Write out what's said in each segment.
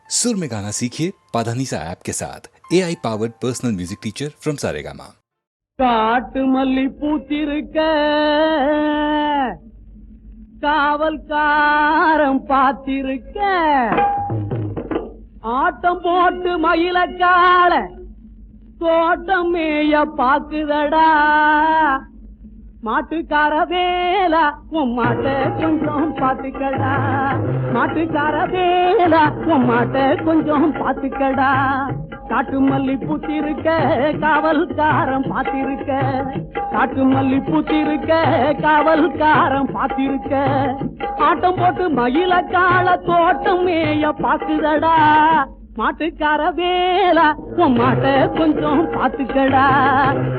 सुर में गाना सीखिए पाधानीसा ऐप के साथ AI powered personal music teacher from Saregama. காட்டு மல்லி பூத்திருக்க காவல்காரன் பாத்திருக்க ஆட்டம் போட்டு மயிலக்கால தோட்டம் மேய பாக்குதடா மாட்டுக்கார வேலா உன் மாட்ட கொஞ்சம் பாத்துக்கடா மாட்டுக்கார வேலா உன் மாட்ட கொஞ்சம் பாத்துக்கடா காட்டு மல்லி பூத்திருக்க காவல்காரன் பாத்திருக்க காட்டு மல்லி பூத்திருக்க காவல்காரன் பாத்திருக்க ஆட்டம் போட்டு மயிலக்கால தோட்டம் மேய பாக்குதடா மாட்டுக்கார வேலா உன் மாட்ட கொஞ்சம் பாத்துக்கடா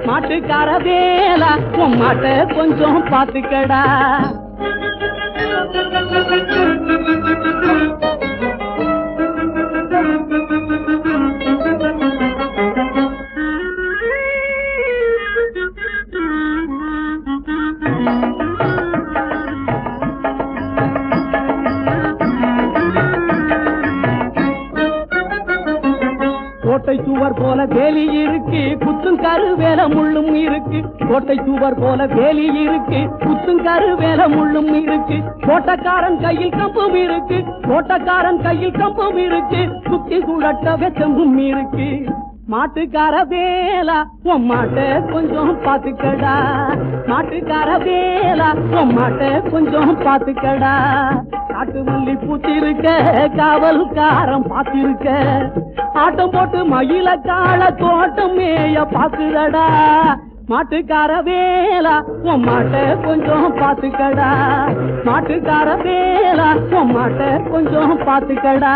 மாட்டுக்கார வேலா உன் மாட்ட கொஞ்சம் பாத்துக்கடா கோட்டை சுவர் போல வேலி இருக்கு குத்தும் கருவேல முள்ளும் இருக்கு கோட்டை சுவர் போல வேலி இருக்கு குத்தும் கருவேல முள்ளும் இருக்கு கோட்டக்காரன் கையில் கம்பும் இருக்கு கோட்டக்காரன் கையில் கம்பும் இருக்கு சுத்தி சுழட்ட வெச்சம்பும் இருக்கு மாட்டுக்கார வேலா உன் மாட்ட கொஞ்சம் பாத்துக்கடா மாட்டுக்கார வேலா உன் மாட்ட கொஞ்சம் பாத்துக்கடா காட்டு மல்லி பூத்திருக்க காவல்காரன் பாத்திருக்க ஆட்டம் போட்டு மயில கால தோட்டம் மேய பாக்குதடா மாட்டுக்கார வேலா உன் மாட்ட கொஞ்சம் பாத்துக்கடா மாட்டுக்கார வேலா உன் மாட்ட கொஞ்சம் பாத்துக்கடா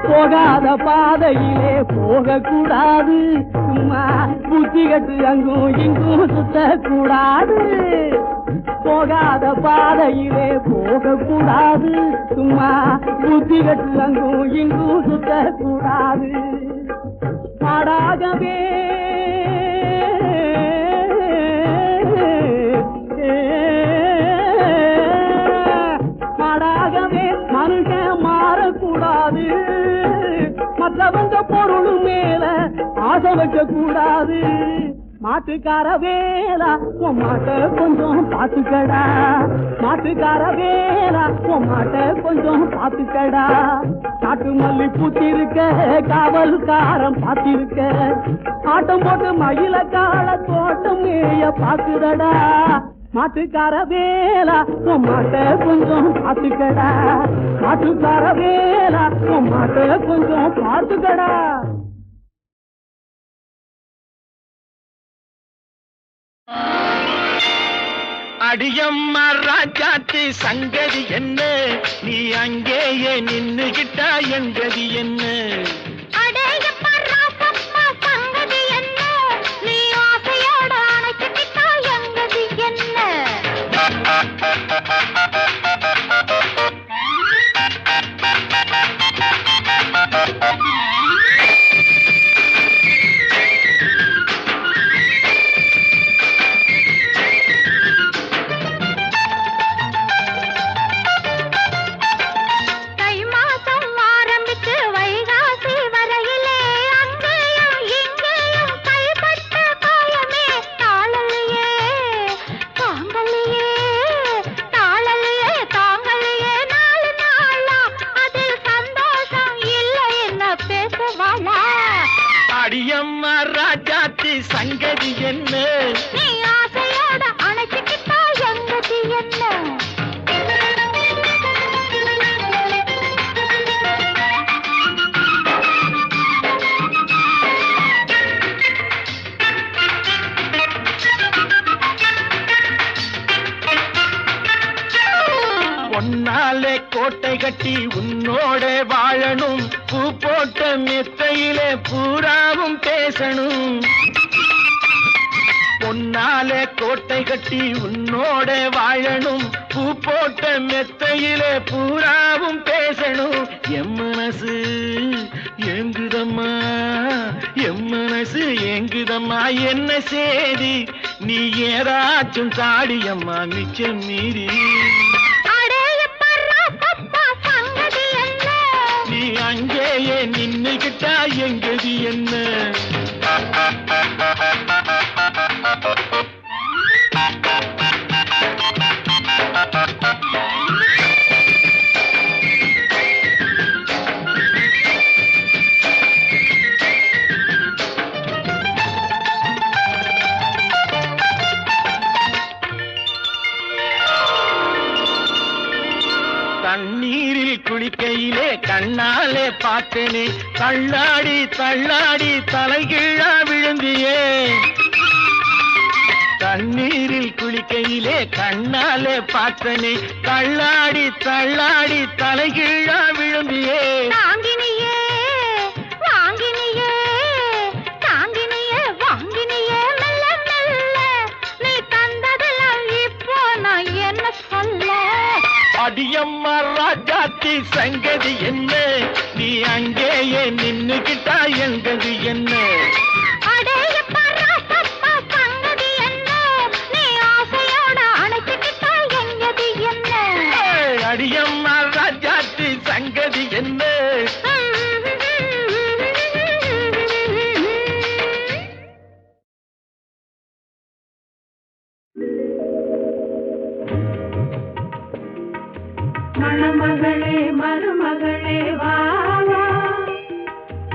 போகாத பாதையிலே போகக்கூடாது சும்மா புத்தி கட்டு அங்கும் இங்கும் சுத்தக்கூடாது போகாத பாதையிலே போகக்கூடாது சும்மா புத்தி கட்டு அங்கும் இங்கும் சுத்தக்கூடாது பாடாகவே பாடாகவே மனுஷன் மாறக்கூடாது மற்றவங்க பொருள் மேல ஆசை வைக்க கூடாது மாட்டுக்கார வேலா உன் மாட்ட கொஞ்சம் பாத்துக்கடா மாட்டுக்கார வேலா உன் மாட்ட கொஞ்சம் பாத்துக்கடா காட்டு மல்லி பூத்திருக்க காவல்காரன் பாத்திருக்க ஆட்டம் போட்டு மயில கால தோட்டம் மேய பாக்குதடா மாட்டுக்கார வேலா உன் மாட்ட கொஞ்சம் பாத்துக்கடா மாட்டுக்கார வேலா உன் மாட்ட கொஞ்சம் பாத்துக்கடா அடியம்மா ராஜாத்தி சங்கதி என்ன நீ அங்கேயே நின்னுகிட்டா எங்கதி என்ன அடியம்மா ராஜாத்தி சங்கதி என்ன நீ ஆசையோட அணைச்சிக்கிட்டா எங்கதி என்ன பொன்னாலே கோட்டை கட்டி உன்னோட வாழணும் பூ போட்ட மெத்தையிலே பூராவும் பேசணும் பொன்னாலே கோட்டை கட்டி உன்னோட வாழணும் பூ போட்ட மெத்தையிலே பூராவும் பேசணும் எம் மனசு ஏங்குதம்மா எம் மனசு ஏங்குதம்மா என்ன சேதி நீ ஏதாச்சும் தாடியம்மா மிச்சம் மீறி நீ அங்கேயே நின்னுகிட்டா எங்கதி என்ன தண்ணீரில் குளிக்கையிலே கண்ணாலே பார்த்தேனே தள்ளாடி தள்ளாடி தலைகீழா விழுந்தியே தண்ணீரில் குளிக்கையிலே கண்ணாலே பார்த்தேனே தள்ளாடி தள்ளாடி தலைகீழா விழுந்தியே தாங்கினியே வாங்கினியே தாங்கினியே வாங்கினியே மெல்ல மெல்ல நீ தந்ததெல்லாம் இப்போ நான் என்ன சொல்ல அடியம்மா ராஜாத்தி சங்கதி என்ன நீ அங்கேயே நின்னுகிட்டா எங்கது என்ன அடேயப்பா ராசப்பா சங்கதி என்ன நீ ஆசையோட அணைச்சிக்கிட்டா எங்கதி என்ன அடியம்மா ராஜாத்தி சங்கதி என்ன மணமகளே மருமகளே வா வா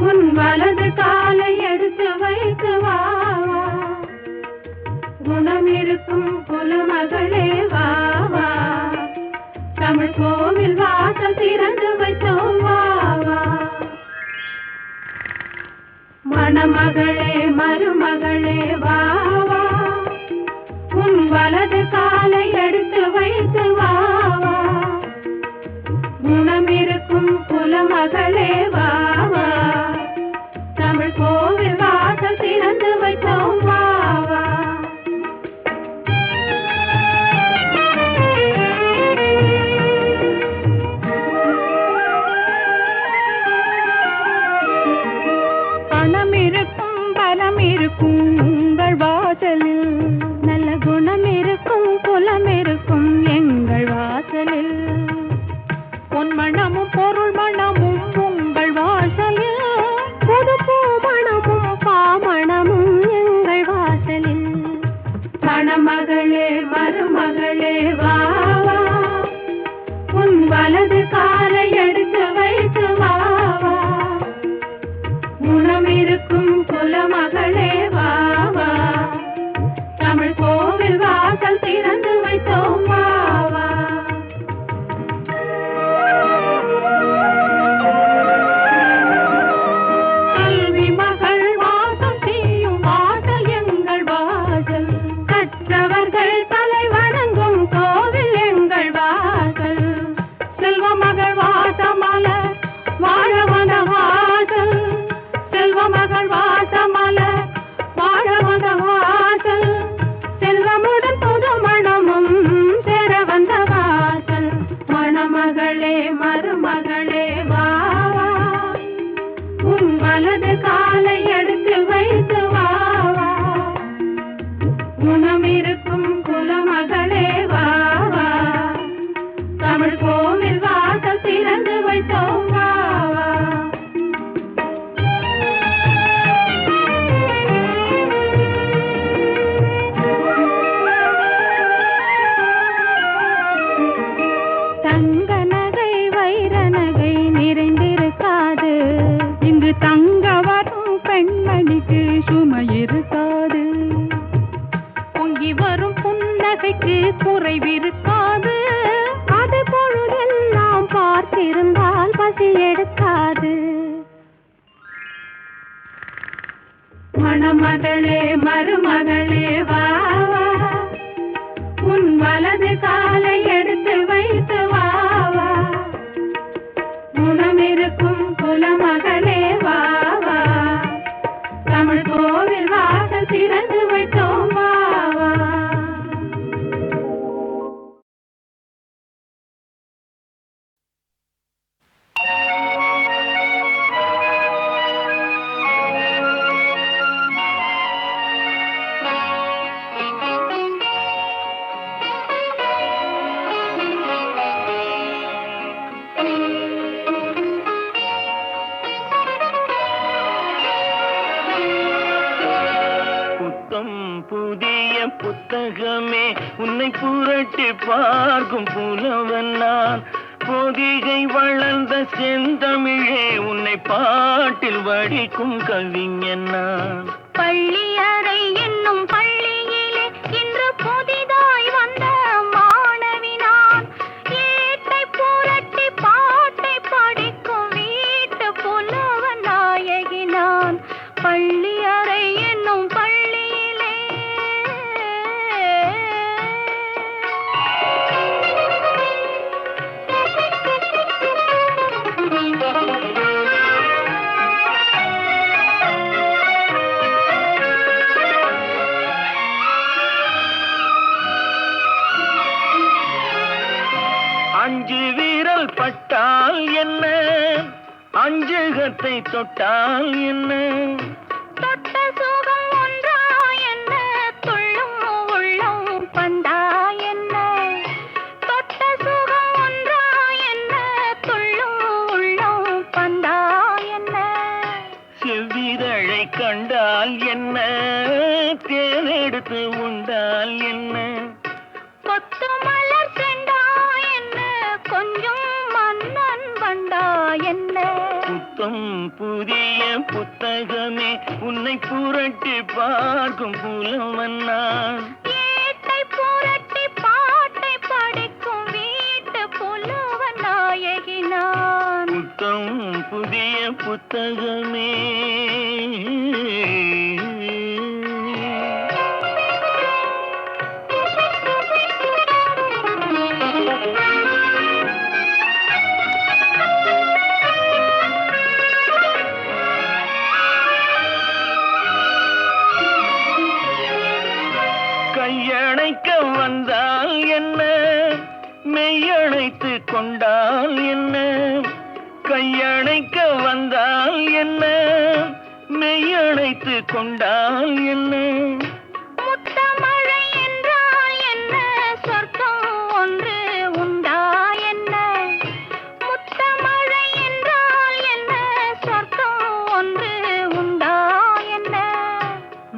உன் வலது காலை எடுத்து வைத்து வா வா குணம் இருக்கும் குலமகளே வா வா தமிழ் கோவில் வாசல் திறந்து வைத்தோம் வா வா மணமகளே மருமகளே வா வா உன் வலது காலை எடுத்து வைத்து வா வா குணம் இருக்கும் குலமகளே வா வா தமிழ் கோவில் வாசல் திறந்து வைத்தோம் வா வா பணம் இருக்கும் பலம் இருக்கும் உங்கள் வாசலில் நல்ல குணம் இருக்கும் குலம் இருக்கும் எங்கள் வாசலில் பொன் மணமும் பொருள் மணமும் உங்கள் வாசலில் புது பூ மணமும் பாமணமும் எங்கள் வாசலில் மணமகளே மருமகளே வா வா உன் வலது காலை எடுத்து வைத்து வா வா குணம் இருக்கும் குலமகளே வா வா தமிழ் கோவில் வாசல் திறந்து வைத்தோம் வா வா மருமகளே வா வா உன் வலது காலை எடுத்து வைத்து வா வா குணம் இருக்கும் குலமகளே வா வா தமிழ் கோவில் வாசல் திறந்து வைத்தோம் வா வா தங்க வரும் பெண்மணிக்கு சுமை இருக்காது பொங்கி வரும் புன்னகைக்கு குறைவிருக்காது அது பொழுதெல்லாம் பார்த்திருந்தால் பசி எடுக்காது மணமகளே மருமகளே வா வா உன் வலது காலை எடுத்து வைத்து வா வா குணம் இருக்கும் குலமகளே வா வா தமிழ் கோவில் வாசல் திறந்து வைத்தோம் வா உன்னை புரட்டி பார்க்கும் புலவன் நான். பொதிகை வளர்ந்த செந்தமிழே உன்னை பாட்டில் வடிக்கும் கவிஞன் நான். பள்ளியறை என்னும் பள்ளியிலே இன்று புதிதாய் வந்த மாணவி நான். ஏட்டை புரட்டி பாட்டை படிக்கும் வீட்டு புலவ நாயகி நான். பள்ளியறை என்னும் பள்ளியிலே அஞ்சு வீரல் பட்டால் என்ன, அஞ்சுகத்தை தொட்டால் என்ன, தொட்ட சுகம் ஒன்றா என்ன, துள்ளும் உள்ளம் பந்தா என்ன. தொட்ட சுகம் ஒன்றா என்ன, துள்ளும் உள்ளம் பந்தா என்ன. செவ்விதழை கண்டால் என்ன, தேனெடுத்து உண்டால் என்ன, கொத்து மலர் செண்டா என்ன, கொஞ்சம் மன்னன் வண்டா என்ன. புத்தம் புதிய புத்தகமே உன்னை புரட்டி பார்க்கும் புலவன் நான். ஏட்டை புரட்டி பாட்டை படிக்கும் வீட்டு புலவ நாயகி நான். புத்தம் புதிய புத்தகமே. கையணைக்க வந்தால் என்ன, மெய்யணைத்து கொண்டால் என்ன, கையணைக்க வந்தால் என்ன, மெய்யணைத்து கொண்டால் என்ன, முத்தமழை என்றால் என்ன, சொர்க்கம் ஒன்று உண்டா என்ன. முத்தமழை என்றால் என்ன, சொர்க்கம் ஒன்று உண்டா என்ன.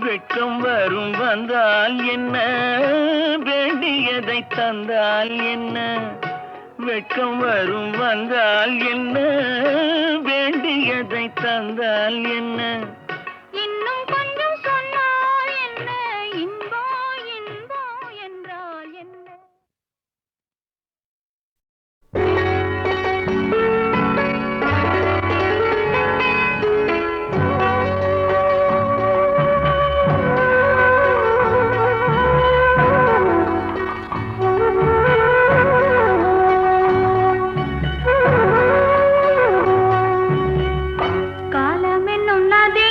வெட்கம் வரும் வந்தால் என்ன, வேண்டியதை தந்தால் என்ன, வெட்கம் வரும் வந்தால் என்ன, வேண்டியதை தந்தால் என்ன, இன்னும் கொஞ்சம் சொன்னால் என்ன, இன்பம் இன்பம் என்றால் என்ன. காலம் என்னும் நதி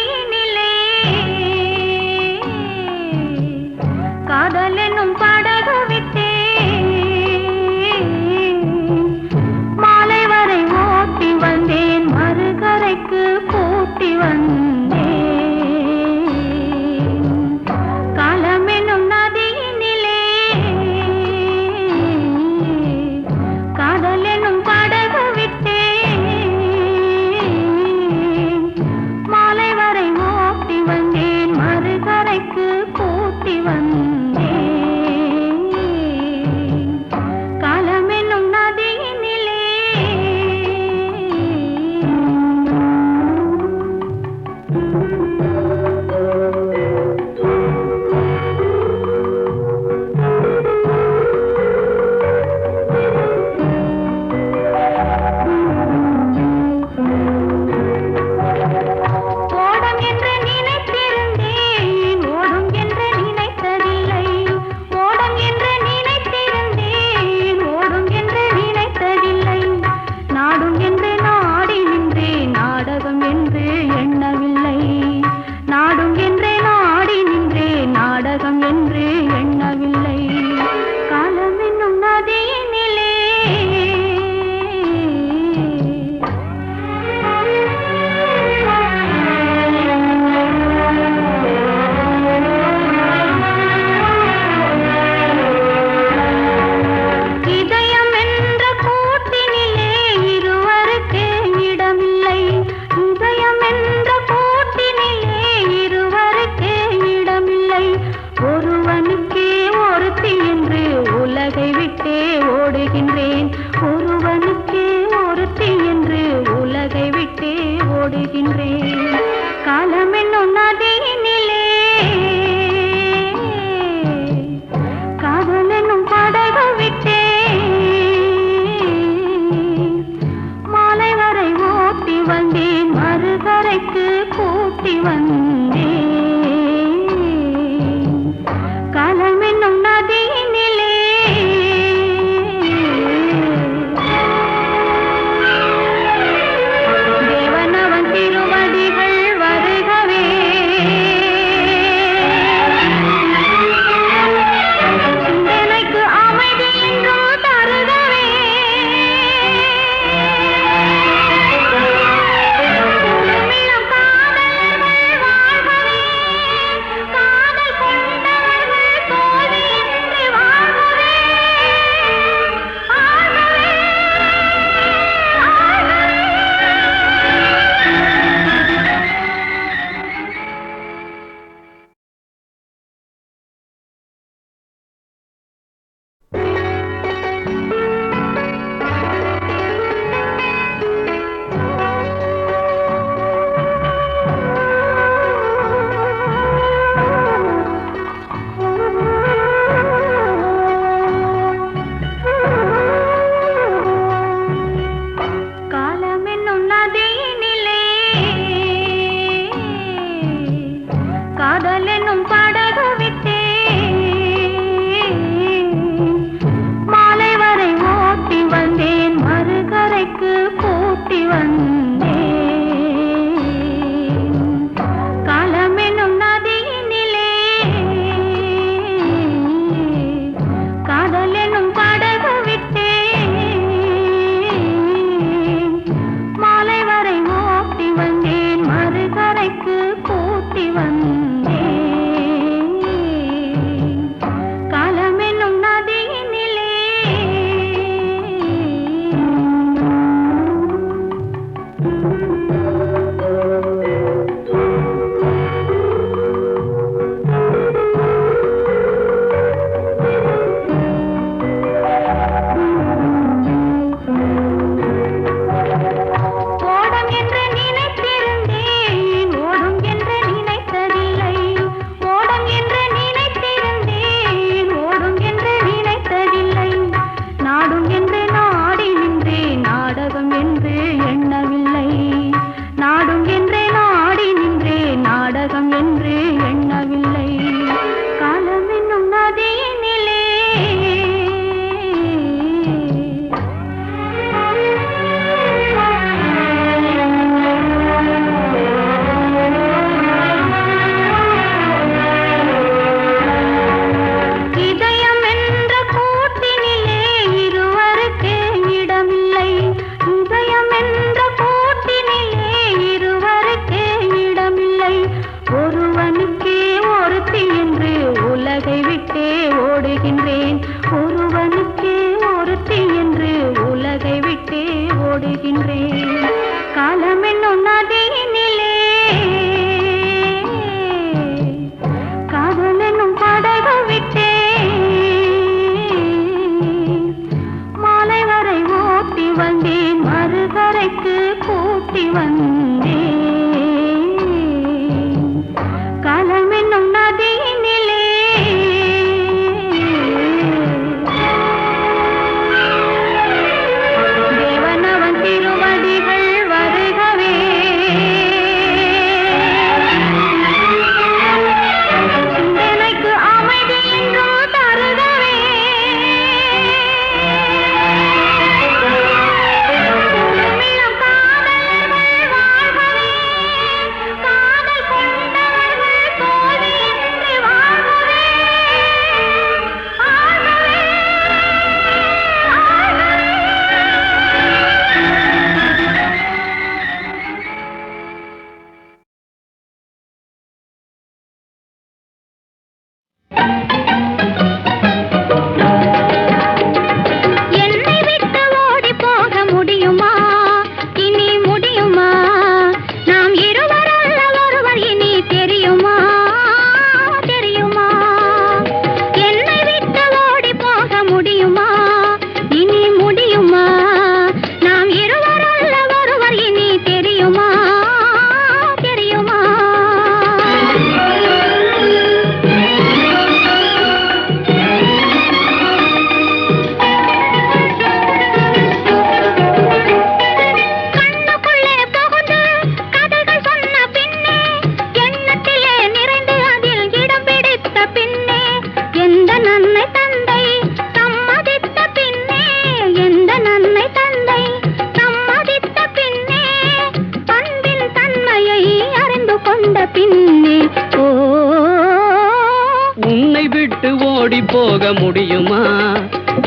முடியுமா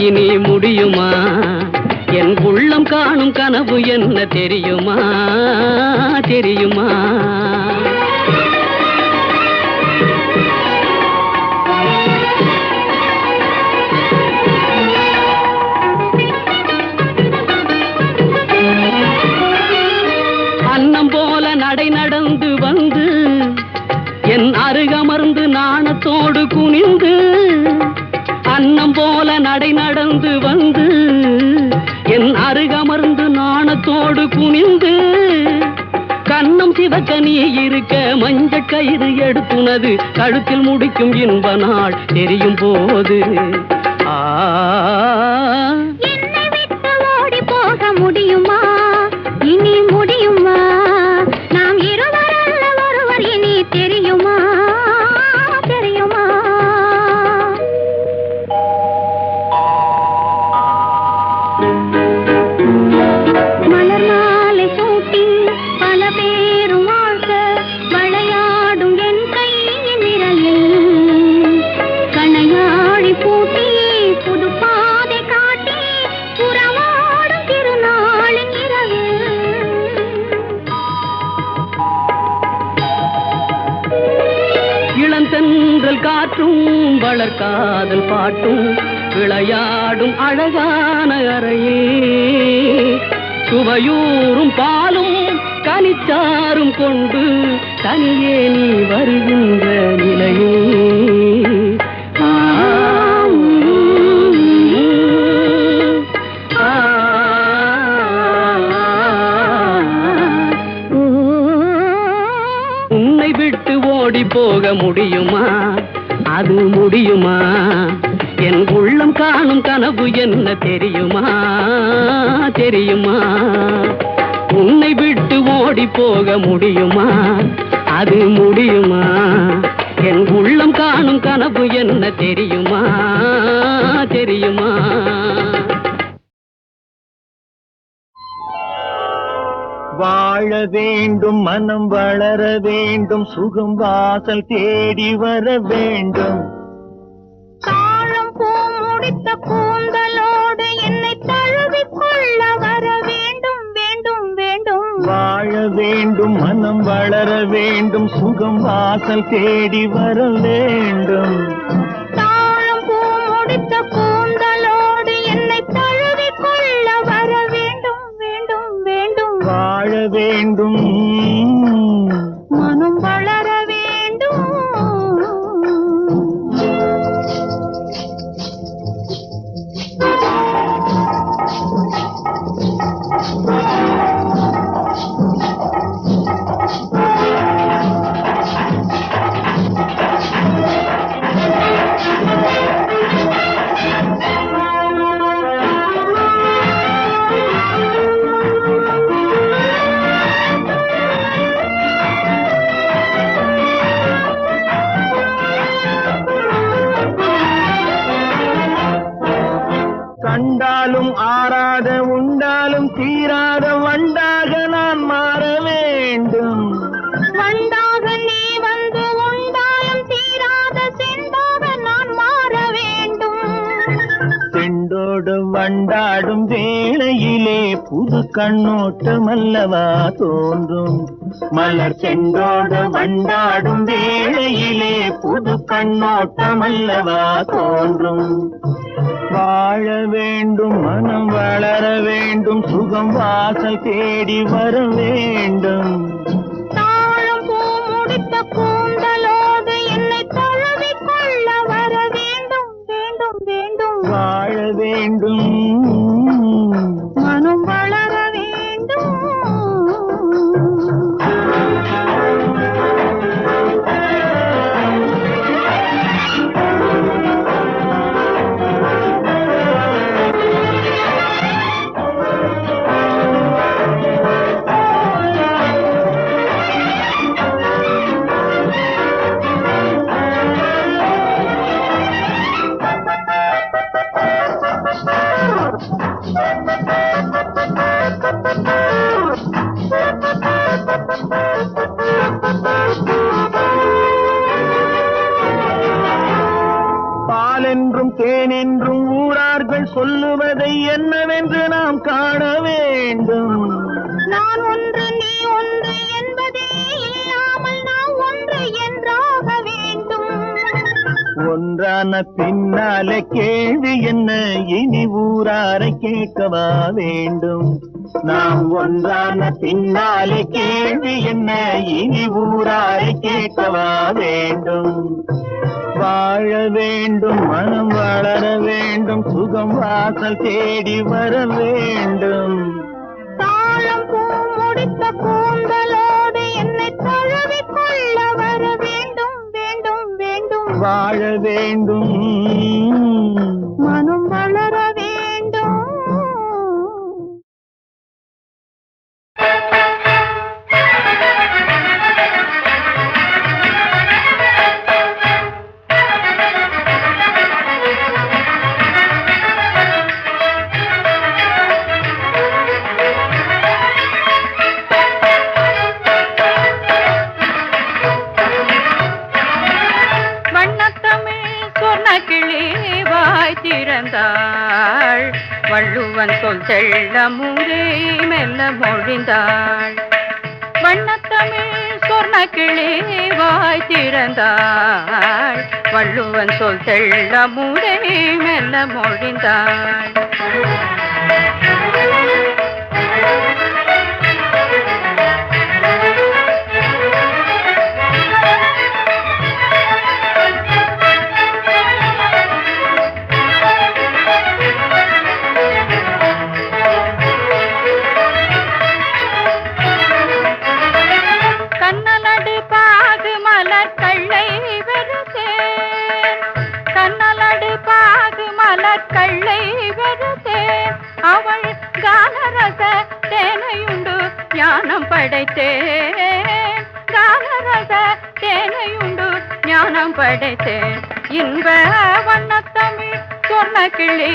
இனி முடியுமா என் உள்ளம் காணும் கனவு என்ன தெரியுமா தெரியுமா அன்னம் போல நடை நடந்து வந்து என் அருகமர்ந்து நாணத்தோடு குனிந்து அன்னம் போல நடை நடந்து வந்து என் அருகமர்ந்து நாணத்தோடு குனிந்து கண்ணம் சிவக்க நீ இருக்க மஞ்சள் கயிறு எடுத்துனது கழுத்தில் முடிக்கும் இன்ப நாள் தெரியும் போது என்னை விட்டு ஓடி போக முடியுமா இனி முடியுமா நாம் இருவர் அல்ல ஒருவர் இனி தெரியுமா தெரியுமா மலர் மாலை சூட்டி பல பேரும் வாழ்க்க விளையாடும் என் கையின் விரலில் கணையாழி பூட்டி புது பாதை காட்டி புறவாடும் திருநாளின் இரவு இளந்தென்றல் காற்றும் வளர்காதல் பாட்டும் விளையாடும் அழகான அறையில் சுவையூறும் பாலும் கனிச்சாரும் கொண்டு தனியே நீ வருகின்ற நிலையில் உன்னை விட்டு ஓடி போக முடியுமா அது முடியுமா என் உள்ளம் காணும் கனவு என்ன தெரியுமா தெரியுமா உன்னை விட்டு ஓடி போக முடியுமா அது முடியுமா என் உள்ளம் காணும் கனவு என்ன தெரியுமா தெரியுமா வாழ வேண்டும் மனம் வளர வேண்டும் சுகம் வாசல் தேடி வர வேண்டும் தாழம் பூ முடித்த கூந்தலோடு என்னை தழுவிக் கொள்ள வர வேண்டும் வேண்டும் வேண்டும் வாழ வேண்டும் மனம் வளர வேண்டும் சுகம் வாசல் தேடி வர வேண்டும் தாழம் பூ முடித்த கூந்தலோடு என்னை தழுவிக் கொள்ள வர வேண்டும் வேண்டும் வேண்டும் வாழ வேண்டும் மனம் வளர வேண்டும் கண்டாலும் ஆறாத உண்டாலும் தீராத வண்டாக நான் மாற வேண்டும் வண்டாக நீ வந்து உண்டாலும் தீராத செண்டாக நான் மாற வேண்டும் செண்டோடு வண்டாடும் வேளையிலே புது கண்ணோட்டம் அல்லவா தோன்றும் மலர் செண்டோடு வண்டாடும் வேளையிலே புது கண்ணோட்டம் அல்லவா தோன்றும் வாழ வேண்டும் மனம் வளர வேண்டும் சுகம் வாசல் தேடி வர வேண்டும் தாழம் பூ முடித்த கூந்தலோடு என்னை தழுவிக் கொள்ள வர வேண்டும் வேண்டும் வேண்டும் வாழ வேண்டும் மனம் வளர வேண்டும் என்றும் ஊரார்கள் சொல்லுவதை என்னவென்று நாம் காண வேண்டும். நான் ஒன்று நீ ஒன்று என்பதே இல்லாமல் நாம் ஒன்று என்றாக வேண்டும். ஒன்றான பின்னாலே கேள்வி என்ன, இனி ஊராரை கேட்கவா வேண்டும். நாம் ஒன்றான பின்னாலே கேள்வி என்ன, இனி ஊராரை கேட்கவா வேண்டும். வாழ வேண்டும், மனம் வளர வேண்டும், சுகம் வாசல் தேடி வர வேண்டும். தாழம் பூ முடித்த கூந்தலோடு என்னை தழுவிக் கொள்ள வர வேண்டும் வேண்டும் வேண்டும். வாழ வேண்டும், மனம் வளர வேண்டும். திறந்தாள் வள்ளுவன் சொல் தெள்ளமுதே மெல்ல மொழிந்தாள். வண்ணத்தமிழ் சொர்ண கிளி வாய் திறந்தாள் வள்ளுவன் சொல் தெள்ளமுதே மெல்ல மொழிந்தாள். கள்ளை வெறுத்தேன் அவள் கானரச தேனையுண்டு ஞானம் படைத்தேன். கானரச தேனையுண்டு ஞானம் படைத்தேன். இன்ப வண்ணத்தமிழ் சொன்ன கிளி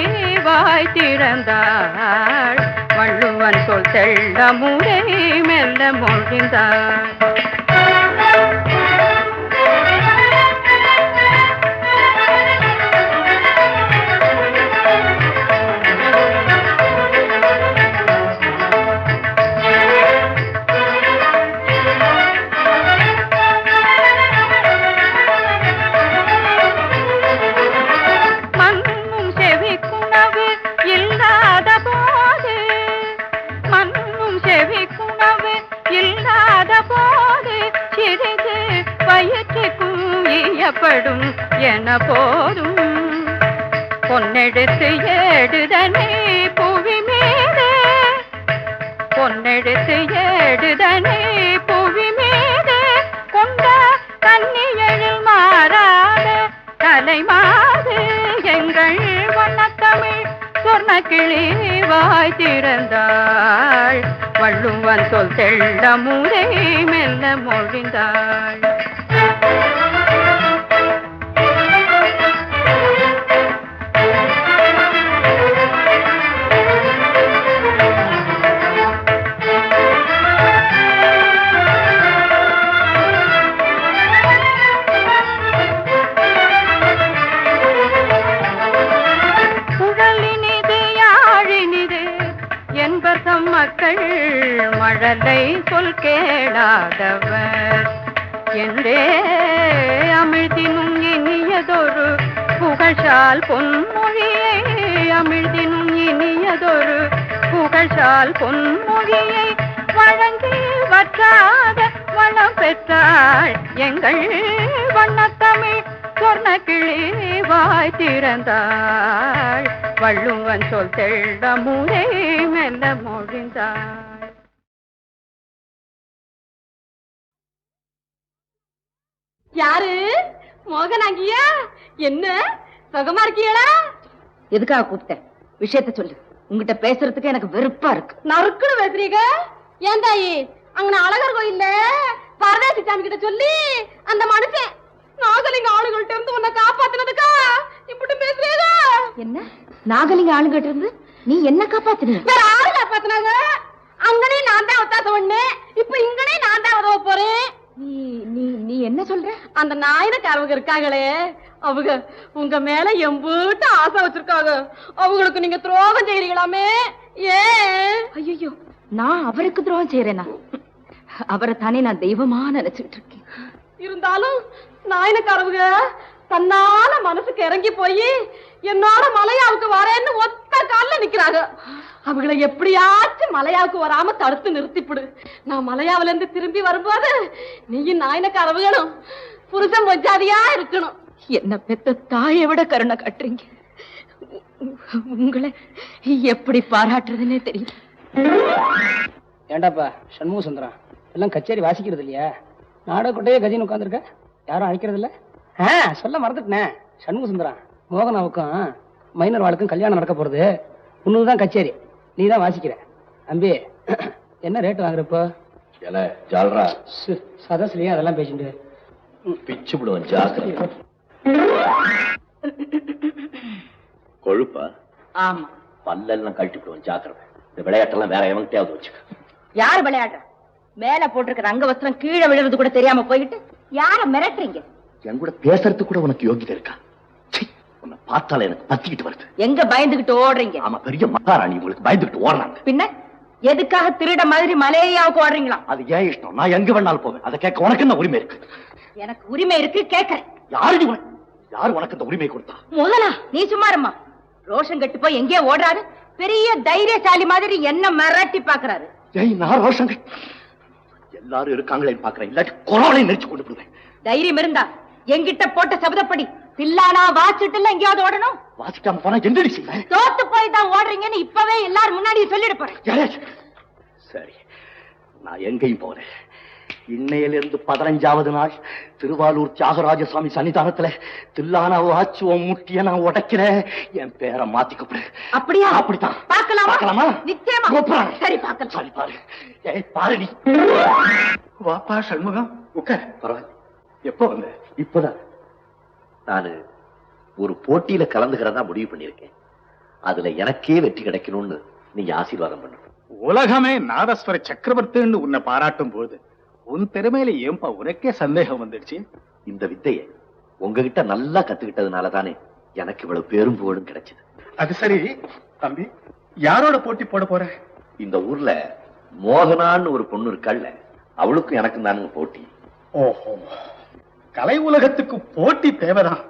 வாய் திறந்தாள் வள்ளுவன் சொல் தெள்ளமுதே மெல்ல மொழிந்தாள். படும் என போதும் பொன்னெடுத்து ஏடுதனே புவி மீதே. பொன்னெடுத்து ஏடுதனே புவி மீதே கொண்ட கன்னியழில் மாறாத தலைமாது எங்கள் வண்ணத்தமிழ் சொர்ண கிளி வாய் திறந்தாள் வள்ளுவன் சொல் தெள்ளமுதே மெல்ல மொழிந்தாள். மக்கள் மழலை சொல் கேளாதவர் என்றே அமிழ்தினும் இனியதொரு புகழ்ச்சால் பொன்மொழியை. அமிழ்தினும் இனியதொரு புகழ்ச்சால் பொன்மொழியை வழங்கி வற்றாத வளம் பெற்றாள் எங்கள் வண்ணத்தமிழ் சொர்ண கிளி வாய் திறந்தாள் வள்ளுவன் சொல் தெள்ளமுதே மெல்ல மொழிந்தாள். யாரு மோகனாங்கியா? என்ன சுகமா இருக்கீங்களா? எதுக்காக கூப்பிட்டேன்? விஷயத்த சொல்லு. உங்ககிட்ட பேசுறதுக்கு எனக்கு வெறுப்பா இருக்கு. நறுக்குன்னு பேசுறீங்க. ஏன் தாயி அங்க அழகர் கோயில்ல பரதேசி சாமி கிட்ட சொல்லி அந்த மனுஷன் நாகலிங்க ஆளுகள்ட்ட இருந்து உன்னை காப்பாத்தினதுக்கா இப்படி பேசுறீங்க? என்ன நாகலிங்க ஆளுகிட்ட இருந்து நீ என்ன காப்பாத்தின? வேற ஆளு காப்பாத்தினாங்க. அங்கனே நான் தான் ஒத்தாச ஒண்ணு, இப்ப இங்கனே நான் தான் உதவ போறேன். நீ நீ நீ என்ன சொல்ற? அந்த நாயனக்காரவங்க இருக்காங்களே, அவங்க உங்க மேல எம்பூட்டு ஆசை வச்சிருக்காங்க. அவங்களுக்கு நீங்க துரோகம் செய்றீங்களாமே, ஏன்? ஐயோ, நான் அவருக்கு துரோகம் செய்யறேனா? அவரை தானே நான் தெய்வமா நினைச்சுட்டு இருக்கேன். இருந்தாலும் நாயனக்காரவங்க தன்னால மனசுக்கு இறங்கி போய் என்னோட மலையாவுக்கு வரேன்னு ஒத்த கால்ல நிக்கிறாங்க. அவங்கள எப்படியாச்சும் மலையாவுக்கு வராம தடுத்து நிறுத்திப்பிடு. நான் மலையாவில இருந்து திரும்பி வரும்போது நீயும் நாயனக்காரவங்களும் புருஷன் பொஞ்சாதியா இருக்கணும். என்ன பெத்த தாயை விட கருணை காட்டுறீங்க. உங்களை எப்படி பாராட்டுறதுன்னே தெரியல. ஏண்டாப்பா சண்முக சுந்தரம், எல்லாம் கச்சேரி வாசிக்கிறது இல்லையா? நாடகோட்டையே கஜின்னு உட்காந்துருக்க, யாரும் அழைக்கிறது இல்ல? சொல்ல மறந்துட்டேன். சண்முக சுந்தரம், மோகனாவுக்கும் மைனர் வாழ்க்கும் கல்யாணம் நடக்க போறது. உன்னதுதான் கச்சேரி, நீ தான் வாசிக்கிற. அம்பி, என்ன ரேட் வாங்குறப்போ? சதஸ்லயே அதெல்லாம் பேசிட்டு பிச்சு விடுவேன். ஜாக்கிரதை. கொழுப்பா? ஆமா, பல்லெல்லாம் கழட்டி விடுவேன். ஜாக்கிரதை. இந்த விளையாட்டெல்லாம் வேற எவங்கிட்டயாவது வச்சுக்க. யாரு விளையாடுற? மேல போட்டிருக்கிற அங்க வஸ்திரம் கீழே விழுறது கூட தெரியாம போயிட்டு யார மிரட்டுறீங்க? என் கூட பேசுறதுக்கு கூட உனக்கு யோகிதை இருக்கா? உன்னை பார்த்தால எனக்கு பத்திக்கிட்டு வருது. எங்க பயந்துகிட்டு ஓடுறீங்க? ஆமா, பெரிய மகாராணி உங்களுக்கு பயந்துகிட்டு ஓடுறாங்க. பின்ன எதுக்காக திருட மாதிரி மலேயாவுக்கு ஓடுறீங்களா? அது ஏன் இஷ்டம், நான் எங்க வேணாலும் போவேன். அதை கேட்க உனக்கு என்ன உரிமை இருக்கு? எனக்கு உரிமை இருக்கு, கேட்கறேன். யாரு உனக்கு இந்த உரிமை கொடுத்தா? முதலா நீ சும்மா இருமா. ரோஷன் கட்டு போய் எங்கேயோ ஓடுறாரு, பெரிய தைரியசாலி மாதிரி என்ன மிரட்டி பாக்குறாரு. நான் ரோஷன் எல்லாரும் இருக்காங்களே பாக்குறேன், இல்லாட்டி கொரோனை நெரிச்சு கொண்டு போடுவேன். தைரியம் இருந்தா என்கிட்ட போட்ட சபதப்படி தில்லானா வாச்சிட்டு எங்கேயாவது ஓடணும். வாசிக்காம போனா என்னடி செய்வேன்? தோத்து போய் தான் ஓடுறீங்கன்னு இப்பவே எல்லாரும் முன்னாடி சொல்லிட போறேன். சரி, நான் எங்கேயும் போறேன். இன்னையிலிருந்து 15வது நாள் திருவாலூர் தியாகராஜ சுவாமி சன்னிதானத்துல தில்லானா வாச்சுவம் முட்டிய நான் உடைக்கிறேன். என் பேரை மாத்திக்கப்படு. அப்படியா? அப்படித்தான். பார்க்கலாமா? நிச்சயமா. சரி, பார்க்க. சரி, பாரு. ஏய், பாரு நீ. வாப்பா சண்முகம், உட்கார். பரவாயில்ல. எப்போ வந்த? இப்பதான். நானு ஒரு போட்டியில கலந்துக்கிறதா முடிவு பண்ணிருக்கேன். அதுல எனக்கே வெற்றி கிடைக்கணும்னு நீங்க ஆசீர்வாதம் பண்ணு. உலகமே நாதஸ்வர சக்கரவர்த்தின்னு உன்னை பாராட்டும் போது உன் திறமையில ஏன்பா உனக்கே சந்தேகம் வந்துடுச்சு? இந்த வித்தையை உங்ககிட்ட நல்லா கத்துக்கிட்டதுனால தானே எனக்கு இவ்வளவு பேரும் புகழும் கிடைச்சது. அது சரி தம்பி, யாரோட போட்டி போட போற? இந்த ஊர்ல மோகனான்னு ஒரு பொண்ணு இருக்கல்ல, அவளுக்கும் எனக்கும் தானுங்க போட்டி. ஓஹோ, கலை உலகத்துக்கு போட்டி தேவைதான்.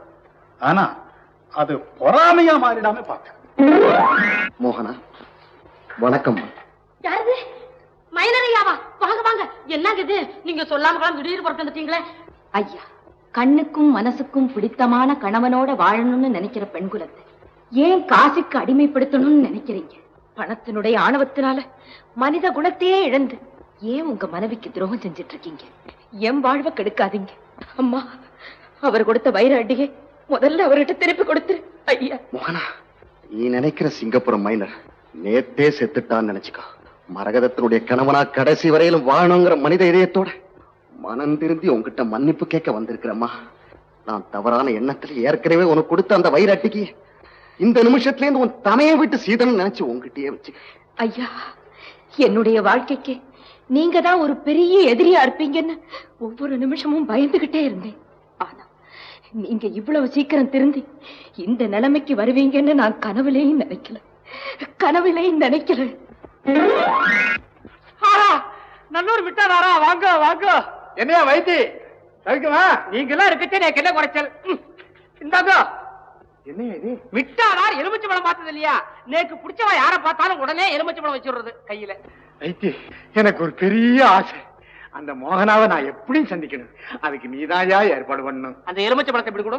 ஆனா அது பொறாமையா மாறிடாம பாக்க. மோகனா, வணக்கம். யாரு? மைனரையாவா? வாங்க வாங்க. என்னங்க இது, நீங்க சொல்லாம திடீர்னு புறப்பட்டு வந்துட்டீங்களே. ஐயா, கண்ணுக்கும் மனசுக்கும் பிடித்தமான கணவனோட வாழணும்னு நினைக்கிற பெண் குலத்தை ஏன் காசுக்கு அடிமைப்படுத்தணும்னு நினைக்கிறீங்க? பணத்தினுடைய ஆணவத்தினால மனித குணத்தையே இழந்து ஏன் உங்க மனைவிக்கு துரோகம் செஞ்சிட்டு இருக்கீங்க? என் வாழ்வை கெடுக்காதீங்க. அம்மா, அவர் கொடுத்த வைர அடியை முதல்ல அவர்கிட்ட திருப்பி கொடுத்துரு ஐயா. மோகனா, நீ நினைக்கிற சிங்கப்புரம் மைனர் நேத்தே செத்துட்டான்னு நினைச்சுக்கோ. மரகதத்தினுடைய கணவனா கடைசி வரையிலும் வாழணுங்கிற மனித இதயத்தோட மனம் திருந்தி உங்ககிட்ட மன்னிப்பு கேட்க வந்திருக்கிறம்மா. நான் தவறான எண்ணத்துல ஏற்கனவே உனக்கு கொடுத்த அந்த வைராட்டிக்கு இந்த நிமிஷத்துல இருந்து உன் தமையை விட்டு சீதனம் நினைச்சு உங்ககிட்டயே வச்சு. ஐயா, என்னுடைய வாழ்க்கைக்கு நீங்க தான் ஒரு பெரிய எதிரியா இருப்பீங்கன்னு ஒவ்வொரு நிமிஷமும் பயந்துகிட்டே இருந்தேன். ஆனா நீங்க இவ்வளவு சீக்கிரம் திருந்தி இந்த நிலைமைக்கு வருவீங்கன்னு நான் கனவுலையும் நினைக்கல. நல்லூர் விட்டாரா? வாங்க வாங்க. என்னையா வைத்தி இருக்குமா? நீங்க எல்லாம் இருக்கச்சே எனக்கு என்ன குறைச்சல்? இந்தாங்க. என்ன இது? விட்டாரார் எலுமிச்சை பழம் பார்த்தது இல்லையா? நேக்கு பிடிச்சவா யார பார்த்தாலும் உடனே எலுமிச்சை பழம் வச்சுடுறது கையில. வைத்தி, எனக்கு ஒரு பெரிய ஆசை. அந்த மோகனாவை நான் எப்படியும் சந்திக்கணும். அதுக்கு நீதாயா ஏற்பாடு பண்ணணும். அந்த எலுமிச்சை பழத்தை எப்படி கூட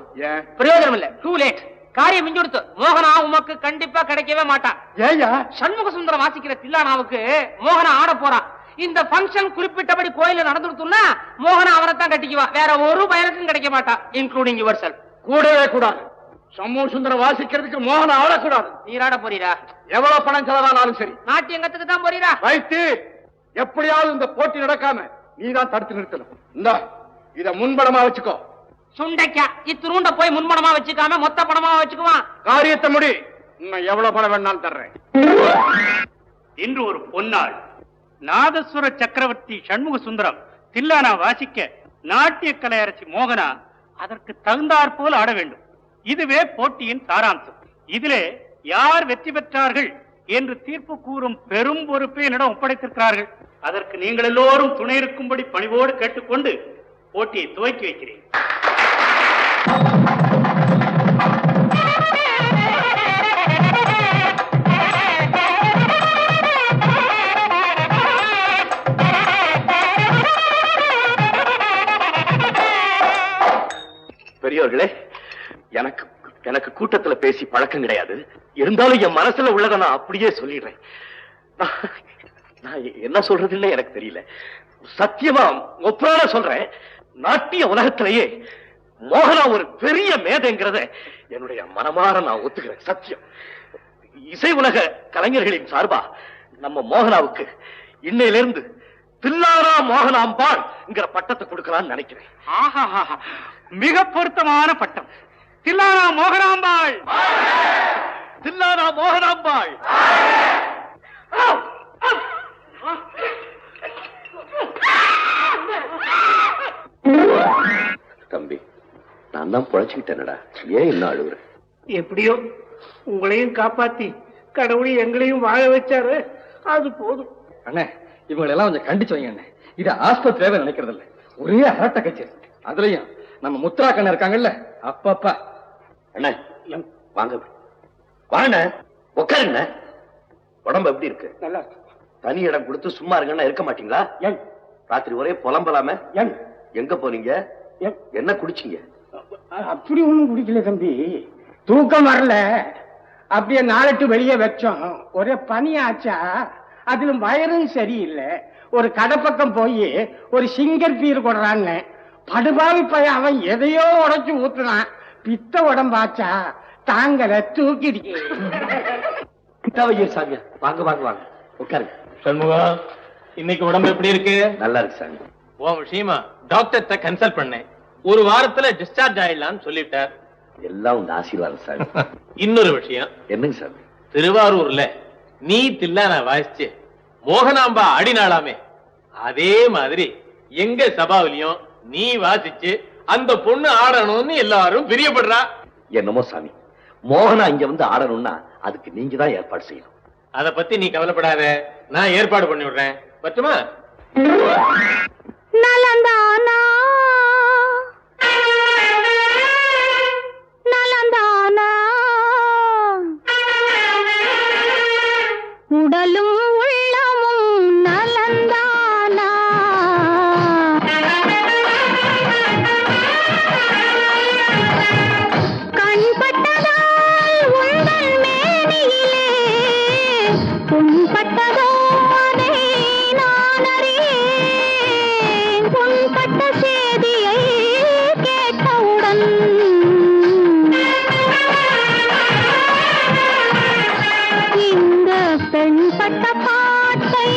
பிரயோஜனம் இல்ல. Too late. காரியம் மிஞ்சி கொடுத்து. மோகனா உமக்கு கண்டிப்பா கிடைக்கவே மாட்டான். ஏயா? சண்முக சுந்தரம் வாசிக்கிற தில்லானாவுக்கு மோகனா ஆட போறான். இந்த பங்கன் குறிப்பிட்டபடி கோயில நடந்துடுத்துன்னா மோகனா அவரைத்தான் கட்டிக்குவான். வேற ஒரு பயனுக்கும் கிடைக்க மாட்டான், இன்க்ளூடிங் யுவர் செல்ஃப். கூடவே கூடாது. சண்முக சுந்தரம் வாசிக்கிறதுக்கு மோகனா ஆடக்கூடாது. நீராட போறீரா? எவ்வளவு பணம் செலவானாலும் சரி. நாட்டியங்கத்துக்கு தான் போறீரா? வைத்து, எப்படியாவது இந்த போட்டி நடக்காம நீதான் தடுத்து நிறுத்தணும். இந்த இத முன்படமா வச்சுக்கோ. சுண்டைக்கா இத்திருண்ட போய் முன்பணமா வச்சுக்காம மொத்த பணமா வச்சுக்குவான். காரியத்தை முடி. இன்னும் எவ்வளவு பணம் வேணாலும் தர்றேன். இன்று ஒரு பொன்னாள். நாதஸ்வர சக்கரவர்த்தி சண்முக சுந்தரம் தில்லானா வாசிக்க நாட்டிய கலையரசி மோகனா அதற்கு தகுந்தாற் போல் ஆட வேண்டும். இதுவே போட்டியின் சாராம்சம். இதிலே யார் வெற்றி பெற்றார்கள் என்று தீர்ப்பு கூறும் பெரும் பொறுப்பை என்னிடம் ஒப்படைத்திருக்கிறார்கள். அதற்கு நீங்கள் எல்லோரும் துணை இருக்கும்படி பணிவோடு கேட்டுக்கொண்டு போட்டியை துவக்கி வைக்கிறேன். பெரியவர்களே, எனக்கு எனக்கு கூட்டத்துல பேசி பழக்கம் கிடையாது. இருந்தாலும் என் மனசுல உள்ளதை நான் அப்படியே சொல்லிடுறேன். நான் என்ன சொல்றதுன்னு எனக்கு தெரியல. சத்தியமா ஒப்பான சொல்றேன். நாட்டிய உலகத்திலேயே மோகனா ஒரு பெரிய மேதைங்கிறத என்னுடைய மனமாற நான் ஒத்துக்கிறேன். சத்தியம். இசை உலக கலைஞர்களின் சார்பா நம்ம மோகனாவுக்கு இன்னையிலிருந்து தில்லானா மோகனாம்பாள்ங்கிற பட்டத்தை கொடுக்கலாம்னு நினைக்கிறேன். மிக பொருத்தமான பட்டம். தில்லானா மோகனாம்பாள், தில்லானா மோகனாம்பாள். தம்பி, நான் தான் பொழைச்சுக்கிட்டேனடா. ஏன் என்ன அழுகுற? எப்படியோ உங்களையும் காப்பாத்தி கடவுளை எங்களையும் வாழ வச்சாரு, அது போதும். அண்ணே, இவங்களெல்லாம் கொஞ்சம் கண்டிச்சு வைங்க அண்ணே. இது ஆஸ்பத்திரியாவே நினைக்கிறது இல்ல, ஒரே அரட்ட கட்சி. அதுலயும் நம்ம முத்ரா கண்ண இருக்காங்கல்ல, அப்பப்பா. அண்ணே வாங்க, வாங்க உட்காருங்க. உடம்பு எப்படி இருக்கு? நல்லா இருக்கு. தனி இடம் கொடுத்து சும்மா இருங்கன்னா இருக்க மாட்டீங்களா? ராத்திரி ஒரே புலம்பலாம. எங்க போனீங்க? என்ன குடிச்சீங்க? அப்படி ஒண்ணும் குடிக்கல தம்பி, தூக்கம் வரல. அப்படியே நாளட்டு வெளியே வச்சோம், ஒரே பனியாச்சா. அதுல வயரும் சரியில்லை. ஒரு கடை பக்கம் போய் ஒரு சிங்கர் பீர் கொடுறான்னு படுபாவி பையன் அவன் எதையோ உடைச்சு ஊத்துனான். பித்த உடம்பாச்சா, தாங்கல தூக்கிடுச்சு. சாமி வாங்க வாங்க வாங்க உட்காருங்க. சண்முகம், இன்னைக்கு உடம்பு எப்படி இருக்கு? நல்லா இருக்கு சாமி. உன் விஷயமா டாக்டர்கிட்ட கன்சல்ட் பண்ணேன். ஒரு வாரத்துல டிஸ்சார்ஜ் ஆயிடலாம்னு சொல்லிட்டார். எல்லாம் உங்க ஆசீர்வாதம் சாமி. இன்னொரு விஷயம். என்னங்க சாமி? திருவாரூர்ல நீ தில்லானா வாசிச்சு மோகனாம்பா ஆடினாளாமே, அதே மாதிரி எங்க சபாவிலையும் நீ வாசிச்சு அந்த பொண்ணு ஆடணும்னு எல்லாரும் பிரியப்படுறா. என்னமோ சாமி, மோகனா இங்க வந்து ஆடணும்னா அதுக்கு நீங்க தான் ஏற்பாடு செய்யணும். அத பத்தி நீ கவலைப்படாத, நான் ஏற்பாடு பண்ணி விடுறேன். பറ്റുமா? நலந்தானா நலந்தானா உடலும் உள்ளமும் நலந்தானா கண்பட்டதால் உங்கள் மேனியிலே புண்பட்டதோ அதை நான் அறியேன். புண்பட்ட செய்தியை கேட்டவுடன் இந்த பெண் பட்ட பாட்டை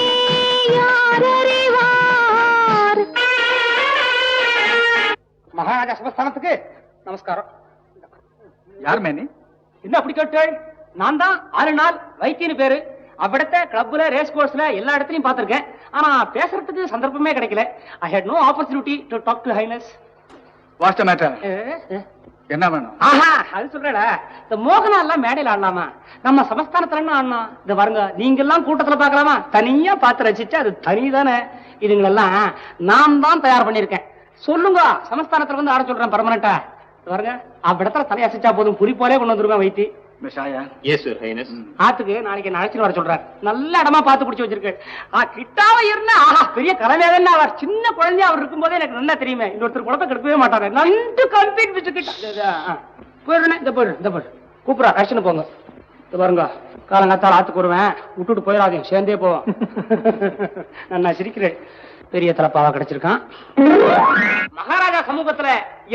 யார் அறிவார்? மகாராஜா சமஸ்தானத்துக்கு நமஸ்காரம். யார் மேனி? என்ன அப்படி கேட்டாள்? நான் தான் 6 நாள் வைத்தியன்னு பேரு. அவ்விடத்த கிளப்ல, ரேஸ் கோர்ஸ்ல எல்லா இடத்துலயும் பாத்திருக்கேன். ஆனா பேசுறதுக்கு சந்தர்ப்பமே கிடைக்கல. I had no opportunity to talk to highness. What's the matter? என்ன வேணும்? ஆஹா, அது சொல்றேடா. இந்த மோகனா எல்லாம் மேடையில ஆடலாமா? நம்ம சமஸ்தானத்துல என்ன ஆடலாம்? இந்த வருங்க, நீங்க எல்லாம் கூட்டத்துல பாக்கலாமா? தனியா பார்த்து ரசிச்சா அது தனிதானே. இதுங்களெல்லாம் நான் தான் தயார் பண்ணிருக்கேன். சொல்லுங்க, சமஸ்தானத்துல வந்து ஆட சொல்றேன் பர்மனண்டா. வருங்க, அவ்விடத்துல தலையசிச்சா போதும், குறிப்போலே கொண்டு வந்துருவேன் வைத்தி. ஆத்துக்கு நாளைக்கு அழைச்சிட்டு வர சொல்றாரு. நல்ல இடமா பார்த்து பிடிச்சு வச்சிருக்கேன். கிட்டாவ இருந்தா பெரிய கலைஞர். அவர் சின்ன குழந்தைய அவர் இருக்கும் போதே எனக்கு நல்லா தெரியுமே. இன்னொருத்தர் குழப்ப கெடுக்கவே மாட்டாரு. நண்டு கம்ப்ளீட் போயிடுறேன். இந்த போயிடு, இந்த போயிடு கூப்பிடா, கஷ்டம் போங்க. இது பாருங்க, காலங்காத்தால் ஆத்துக்கு வருவேன், விட்டுட்டு போயிடாதீங்க, சேர்ந்தே போவோம். நான் சிரிக்கிறேன். பெரிய தலப்பாவா கிடைச்சிருக்கான். மகாராஜா சமூகத்துல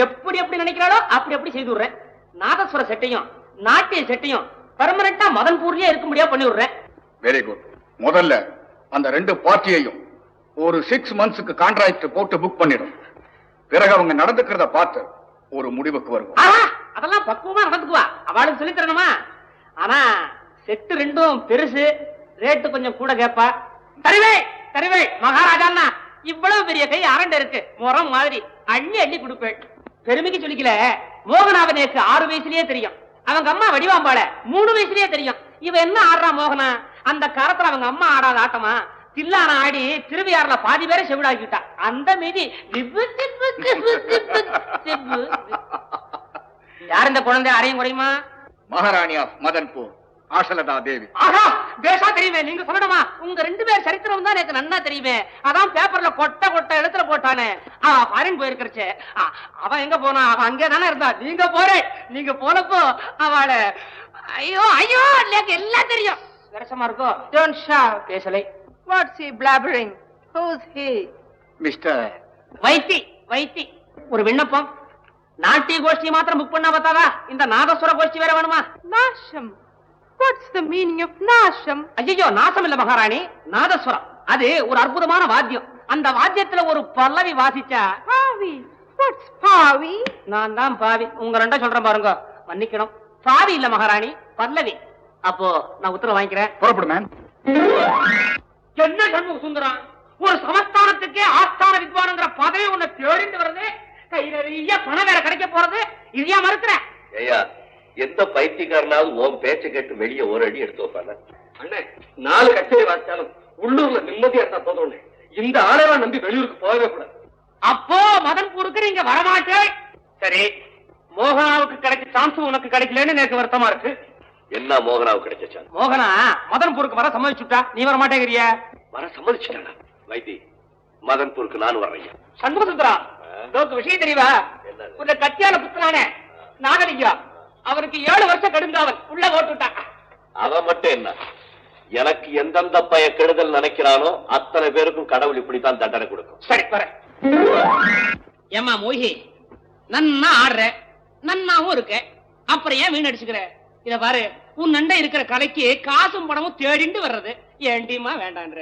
எப்படி எப்படி நினைக்கிறாளோ அப்படி எப்படி செய்து விடுறேன். நாதஸ்வர செட்டையும் நாட்டிய செட்டையும் பெர்மனண்டா மதன்பூர்லயே இருக்கும்படியா பண்ணி விடுறேன். Very good. முதல்ல அந்த 2 பார்ட்டியையும் ஒரு 6 monthsக்கு கான்ட்ராக்ட் போட்டு புக் பண்ணிடும். பிறகு அவங்க நடந்துக்கிறத பார்த்து ஒரு முடிவுக்கு வருவோம். அதெல்லாம் பக்குவமா நடந்துக்குவா, அவளுக்கு சொல்லி தரணுமா? ஆனா செட்டு 2ம் பெருசு, ரேட்டு கொஞ்சம் கூட கேப்பா. தருவே தருவே மகாராஜா இவ்வளவு பெரிய கை அரண்டை இருக்கு, முறம் மாதிரி அள்ளி அள்ளி கொடுப்பேன். பெருமைக்கு சொல்லிக்கல, மோகனாவன் எனக்கு 6 வயசுலயே தெரியும். அவங்க அம்மா வடிவாம்பாள 3 வயசுலயே தெரியும். இவ என்ன ஆடுறா மோகனா? அந்த காலத்துல அவங்க அம்மா ஆடாத ஆட்டமா தில்லான ஆடி திருவியாறுல பாதி பேரை செவிடாக்கிட்டா. அந்த மீதி யார் இந்த குழந்தை அறையும் குறையுமா? மகாராணி ஆஃப் மதன்பூர் ஆஷலதா தேவி. ஆஹா, பேசா தெரியுமே. நீங்க சொல்லணுமா? உங்க 2 பேர் சரித்திரம் தான் எனக்கு நன்னா தெரியுமே. அதான் பேப்பர்ல கொட்ட எழுத்துல போட்டானே. ஃபாரின் போயிருக்கிறச்சே. அவன் எங்க போனா? அவன் அங்கே தானே இருந்தா. நீங்க போனப்போ அவளை ஐயோ எனக்கு எல்லாம் தெரியும். விரசமா இருக்கோ? Don't shout. பேசலை. What's he blabbering? Who's he? Mister Vaithi ஒரு விண்ணப்பம். நாட்டிய கோஷ்டி மாத்திரம் புக் பண்ணா பார்த்தாதா? இந்த நாதஸ்வர கோஷ்டி வேற வேணுமா? Nasham. What's the meaning of Nasham? ஐயோ, நாசம் இல்ல மகாராணி, நாதஸ்வரம். அது ஒரு அற்புதமான வாத்தியம். அந்த வாத்தியத்துல ஒரு பல்லவி வாசிச்சா. Pavi. What's Pavi? நான் தான் பாவி. உங்க 2 சொல்றேன் பாருங்க, மன்னிக்கணும். பாவி இல்ல மகாராணி, பல்லவி. அப்போ நான் உத்தரவு வாங்கிக்கிறேன். புறப்படு மேம். என்ன சண்முக சுந்தரம், ஒரு சமஸ்தானத்துக்கே ஆஸ்தான வித்வான்ங்கிற பதவி உன்னை தேடிட்டு வருது. கையில பணம் வேற கிடைக்க போறது. இதையா மறுக்கிறேன்? ஐயா, எந்த பைத்தியக்காரனாவது உன் பேச்சை கேட்டு வெளியே ஒரு அடி எடுத்து வைப்பாங்க. அண்ணே, 4 கச்சேரி வாசிச்சாலும் உள்ளூர்ல நிம்மதியா இருந்தா போதும். இந்த ஆளெல்லாம் நம்பி வெளியூருக்கு போகவே கூடாது. அப்போ மதன்பூருக்கு நீங்க வரமாட்டேன். சரி, மோகனாவுக்கு கிடைச்ச சான்ஸ் உனக்கு கிடைக்கலன்னு எனக்கு வருத்தமா இருக்கு. என்ன மோகனாவுக்கு கிடைச்ச சான்ஸ்? மோகனா மதன்பூருக்கு வர சம்மதிச்சுட்டா, நீ வர மாட்டேங்கிறிய? வர சம்மதிச்சுட்டாங்க. வைத்தி, மதன்பூருக்கு நான் வர்றேன். சண்முக சுந்தரா, விஷயம் தெரியவா? ஒரு கத்தியால புத்தனானே நாகலிங்கம், அவனுக்கு 7 வருஷம் கடுங்காவல் உள்ள ஓட்டுட்டான். அவன் மட்டும் என்ன, எனக்கு எந்தெந்த பய கெடுதல் நினைக்கிறானோ அத்தனை பேருக்கும் கடவுள் இப்படித்தான் தண்டனை கொடுக்கும். சரி வர. ஏமா மோகி, நன்னா ஆடுற, நன்னாவும் இருக்க, அப்புறம் ஏன் வீண் அடிச்சுக்கிற? இத பாரு, உன் நண்டை இருக்கிற கலைக்கு காசும் பணமும் தேடிண்டு வர்றது ஏண்டிமா வேண்டான்ற.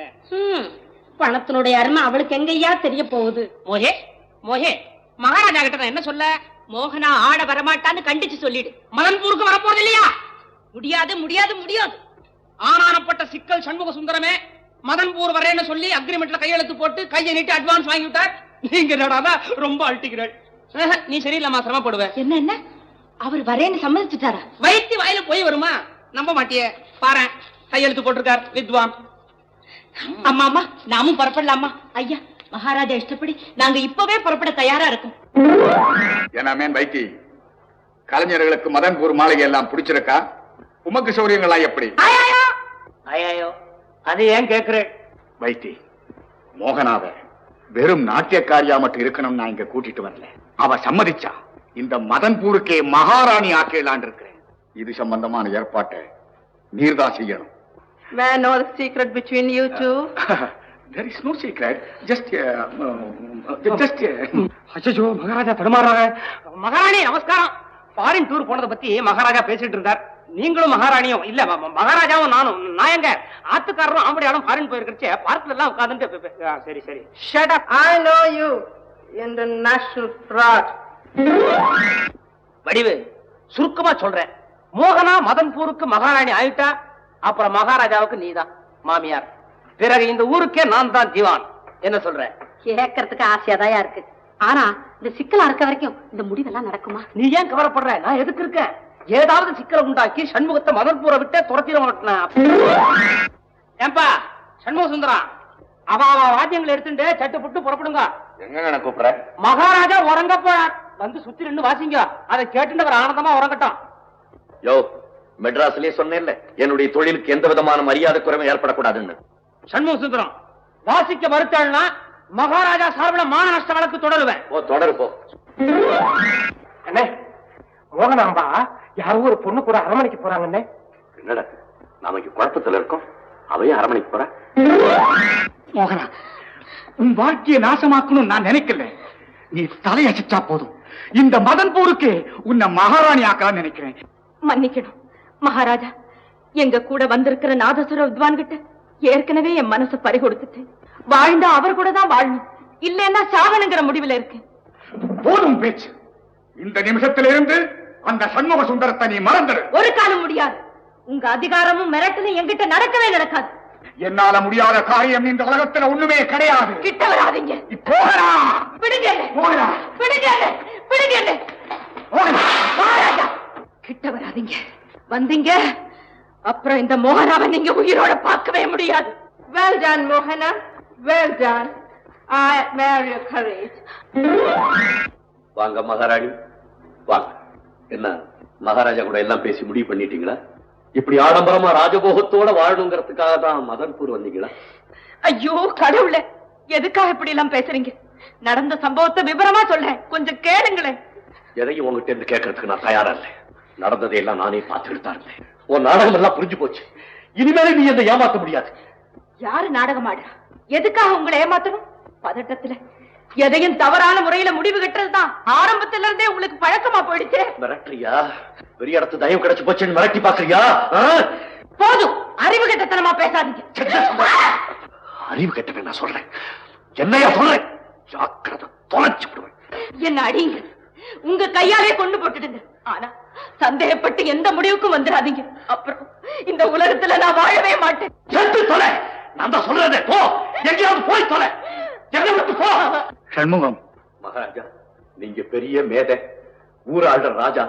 பணத்தினுடைய அருமை அவளுக்கு எங்கய்யா தெரிய போகுது? மோகே, மகாராஜா கிட்ட என்ன சொல்ல? மோகனா ஆட வரமாட்டான்னு கண்டிச்சு சொல்லிடு. மதன்பூருக்கு வரப்போறது இல்லையா? முடியாது. ஆனானப்பட்ட சிக்கல் சண்முக சுந்தரமே மதன்பூர் வரேன்னு சொல்லி அக்ரிமெண்ட்ல கையெழுத்து போட்டு கையை நீட்டி அட்வான்ஸ் வாங்கி விட்டார். நீங்க என்னடா ரொம்ப அழட்டிக்கிறாள். நீ சரியில்லாமா, சிரமப்படுவ. என்ன அவர் வரேன்னு சம்மதிச்சுட்டாரா? வைத்தி வாயில போய் வருமா? நம்ப மாட்டியே, பாரு கையெழுத்து போட்டிருக்கார் வித்வான். அம்மா நாமும் புறப்படலாமா? ஐயா, மகாராஜா இஷ்டப்படி நாங்க இப்பவே புறப்பட தயாரா இருக்கோம். ஏன்னா வைத்தி, கலைஞர்களுக்கு மதன்பூர் மாளிகை எல்லாம் பிடிச்சிருக்கா? உமக்கு சௌரியங்களா எப்படி? ஐயோ, அது ஏன் கேக்குற? வைத்தி, மோகனாவ வெறும் நாட்டியக்காரியா மட்டும் இருக்கணும் நான் இங்க கூட்டிட்டு வரல. அவ சம்மதிச்சா இந்த மதன்பூருக்கே மகாராணி ஆக்கலான் இருக்கிறேன். இது சம்பந்தமான ஏற்பாட்டை நீர்தான் செய்யணும். May I know the secret between you two? There is no secret. Just அச்சோ, மகாராஜா தடுமாறாங்க. மகாராணி நமஸ்காரம். ஃபாரின் டூர் போனதை பத்தி மகாராஜா பேசிட்டு இருந்தார். நீங்களும் மகாராணியும் இல்ல, மகாராஜாவும் நானும். நான் எங்க ஆத்துக்காரரும் ஆம்படியாலும் ஃபாரின் போயிருக்கே, பார்க்ல எல்லாம் உட்கார்ந்துட்டு. சரி Shut up. I know you, international fraud. வடிவு, சுருக்கமா சொல்றேன். மோகனா மதன்பூருக்கு மகாராணி ஆயிட்டா, அப்புறம் மகாராஜாவுக்கு நீதான் மாமியார். பிறகு இந்த ஊருக்கே நான் தான் திவான். என்ன சொல்ற? கேட்கறதுக்கு ஆசையாதான் இருக்கு. ஆனா இந்த சிக்கலா இருக்க வரைக்கும் இந்த முடிவெல்லாம் நடக்குமா? நீ ஏன் கவலைப்படுற? நான் எதுக்கு இருக்கேன்? ஏதாவது சிக்கலை உண்டாக்கி சண்முகத்தை மதன்பூரை விட்டே துரத்திட மாட்டேன். ஏன்பா சண்முக சுந்தரா, அவ வாத்தியங்களை எடுத்துட்டு சட்டு புட்டு புறப்படுங்க. எங்க கூப்பிடுற? மகாராஜா உறங்க போறார். வந்து சுத்தி நின்று வாசிங்க. அதை கேட்டு அவர் ஆனந்தமா உறங்கட்டும். யோ, மெட்ராஸ்லயே சொன்னேன்ல, என்னுடைய தொழிலுக்கு எந்த விதமான மரியாதை குறைவும் ஏற்படக்கூடாதுன்னு. சண்முக சுந்தரம், வாசிக்க மறுத்தாள்னா மகாராஜா சார்பில் மான நஷ்ட வழக்கு தொடருவேன். ஓ, தொடரு போ. அண்ணே, மோகனாம்பா யாரோ ஒரு பொண்ணு கூட அரமணிக்கு போறாங்கண்ணே. என்னடா நாம குழப்பத்துல இருக்கோம், அவையே அரமணிக்கு போற? மோகனா, உன் வாழ்க்கையை நாசமாக்கணும் நான் நினைக்கல. நீ தலையசிச்சா போதும், இந்த மதன்பூருக்கு உன்னை மகாராணி ஆக்கலாம் நினைக்கிறேன். மன்னிக்கணும் மகாராஜா, எங்க கூட வந்திருக்கிற நாதசுர வித்வான் கிட்ட ஏற்கனவே என் மனசு பறி கொடுத்துட்டு, வாழ்ந்தா அவர் கூட தான் வாழணும், இல்லன்னா சாகனுங்கிற முடிவுல இருக்கு. போதும் பேச்சு. இந்த நிமிஷத்திலிருந்து அந்த சண்முக சுந்தரத்தை நீ மறந்துடு. ஒரு காலம் முடியாது. உங்க அதிகாரமும் மிரட்டலும் என்கிட்ட நடக்கவே நடக்காது. என்னால முடியாத காரியம் இந்த உலகத்துல ஒண்ணுமே கிடையாது. கிட்ட வராதீங்க. போகடா. விடுங்க. போகடா. விடுங்க. விடுங்க. மகாராஜா கிட்ட வராதீங்க. வந்தீங்க அப்புறம் இந்த மோகனாவை நீங்க உயிரோட பார்க்கவே முடியாது. Well done, Mohana. Well done. I admire your courage. வாங்க மகாராணி வாங்க. என்ன மகாராஜா கூட எல்லாம் பேசி முடிவு பண்ணிட்டீங்களா? இப்படி ஆடம்பரமா ராஜபோகத்தோட வாழணுங்கிறதுக்காக தான் மதன்பூர் வந்தீங்களா? ஐயோ கடவுளே, எதுக்காக இப்படி எல்லாம் பேசுறீங்க? நடந்த சம்பவத்தை விவரமா சொல்றேன், கொஞ்சம் கேளுங்களேன். எதையும் உங்ககிட்ட இருந்து கேட்கறதுக்கு நான் தயாரா இல்லை. நடந்ததை எல்லாம் நானே பார்த்துக்கிட்டு தான் இருந்தேன். உன் நாடகம் எல்லாம் புரிஞ்சு போச்சு. இனிமேல நீ என்னை ஏமாத்த முடியாது. யாரு நாடகம் ஆடுறா? எதுக்காக உங்களை ஏமாத்தணும்? பதட்டத்துல எதையும் தவறான முறையில முடிவு கட்டுறதுதான் ஆரம்பத்துல இருந்தே உங்களுக்கு பழக்கமா போயிடுச்சு. மிரட்டுறியா? பெரிய இடத்து தயவு கிடைச்சு போச்சுன்னு மிரட்டி பாக்குறியா? போதும், அறிவு கெட்டத்தனமா பேசாதீங்க. அறிவு கெட்டவன் நான் சொல்றேன். என்னையா சொல்றேன்? ஜாக்கிரதை, தொலைச்சு விடுவேன். என்ன அடிங்க, உங்க கையாலே கொண்டு போட்டுடுங்க. ஆனா சந்தேகப்பட்டு எந்த முடிவுக்கும் வந்துடாதீங்க. அப்புறம் இந்த உலகத்துல நான் வாழவே மாட்டேன். செத்து தொலை. நான் தான் சொல்றதே, போ, எங்கேயாவது போய் தொலை. சண்முகம். மகாராஜா, நீங்க பெரிய மேதை, ஊராள ராஜா,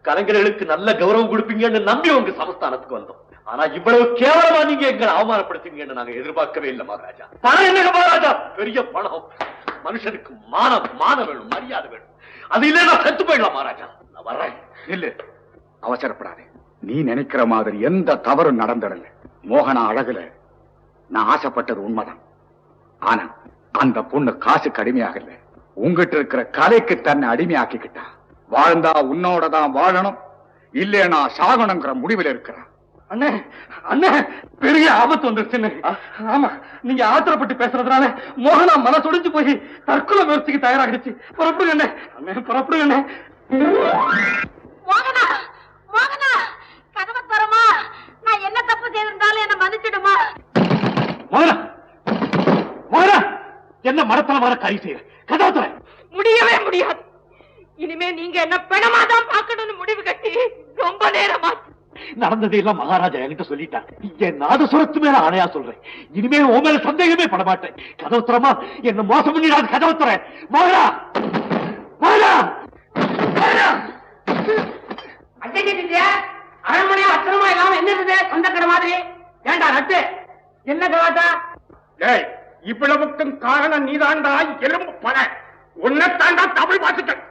கலைஞர்களுக்கு நல்ல கௌரவம் கொடுப்பீங்கன்னு நம்பி உங்க சமஸ்தானத்துக்கு வந்தோம். ஆனா இவ்வளவு கேவலமா நீங்க எங்களை அவமானப்படுத்துவீங்கன்னு நாங்க எதிர்பார்க்கவே இல்லை மகாராஜா. பணம் என்ன மகாராஜா? பெரிய பணம். மனுஷனுக்கு மானம் வேணும், மரியாதை வேணும். அது இல்லைன்னா செத்து போயிடலாம் மகாராஜா. நான் வர்றேன். இல்ல, அவசரப்படாதே. நீ நினைக்கிற மாதிரி எந்த தவறும் நடந்துடல. மோகனா அழகுல நான் ஆசைப்பட்டது உண்மைதான். ஆனா அந்த பொண்ணு காசுக்கு அடிமையாகல, உங்ககிட்ட இருக்கிற கலைக்கு தன்னை அடிமையாக்கிக்கிட்டா. வாழ்ந்தா உன்னோடதான் வாழணும், இல்லையா சாகணுங்கிற முடிவில் இருக்கிறான். அண்ணே அண்ணே, பெரிய ஆபத்து வந்துருச்சுன்னு. ஆமா, நீங்க ஆத்திரப்பட்டு பேசுறதுனால மோகனா மனசொடிஞ்சு போய் தற்கொலை முயற்சிக்கு தயாராகிடுச்சு. புறப்படுங்க அண்ணே. அண்ணே புறப்படுங்க அண்ணே. மோகனா, மோகனா, கதவை தரமா? நான் என்ன தப்பு செய்திருந்தாலும் என்ன மன்னிச்சிடுமா? மோகனா, மோகனா, என்ன மரத்தனமான காரியம் செய்ய? கதவை தர. முடியவே முடியாது. இனிமே நீங்க என்ன பெணமாதான் பார்க்கணும்னு முடிவு கட்டி ரொம்ப நேரமா. நடந்ததையெல்லாம் மகாராஜா என்கிட்ட சொல்லிட்டான். என் நாதசுரத்து மேல ஆணையா சொல்றேன். இனிமே உன் மேல சந்தேகமே பட மாட்டேன். கதவுத்திரமா, என்ன மோசம் பண்ணிடாது. கதவுத்திர. மோகனா, மோகனா, அரண்மனையா அச்சனமா இல்லாம என்ன சொந்த கடை மாதிரி ஏண்டா நட்டு? என்ன கலாட்டா? இவ்வளவுக்கும் காரணம் நீதாண்டா எலும்பு பண. உன்னைத்தாண்டா தமிழ் பார்த்துட்டேன்.